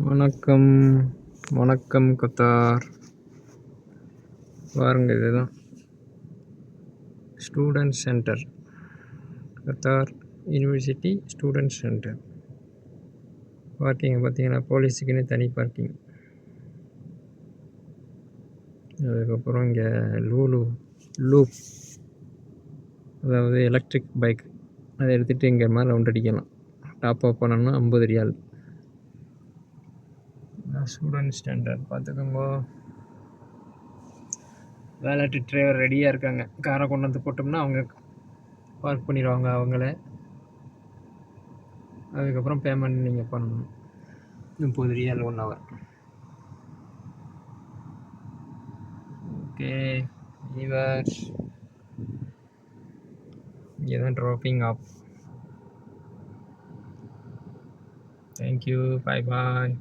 வணக்கம், வணக்கம் கத்தார். பாருங்க இதுதான் student centre, Qatar university student centre. Parking பார்த்தீங்கன்னா போலீஸுக்குன்னு தனி பார்க்கிங். அதுக்கப்புறம் இங்கே லூப், அதாவது எலக்ட்ரிக் பைக், அதை எடுத்துகிட்டு இங்கே மாதிரி ரவுண்ட் அடிக்கலாம். டாப் அப் பண்ணோம்னா 50 ரியால். ஸ்டூடெண்ட் ஸ்டாண்டர்ட் பார்த்துக்கோங்க. வேலட் டிரைவர் ரெடியாக இருக்காங்க. காரை கொண்டு வந்து போட்டோம்னா அவங்க பார்க் பண்ணிடுவாங்க அவங்களே. அதுக்கப்புறம் பேமெண்ட் நீங்கள் பண்ணணும். 30 ரியால் 1 ஹவர். ஓகே வீவர்ஸ், இங்கே தான் ட்ராப்பிங் ஆஃப். தேங்க்யூ, பாய் பாய்.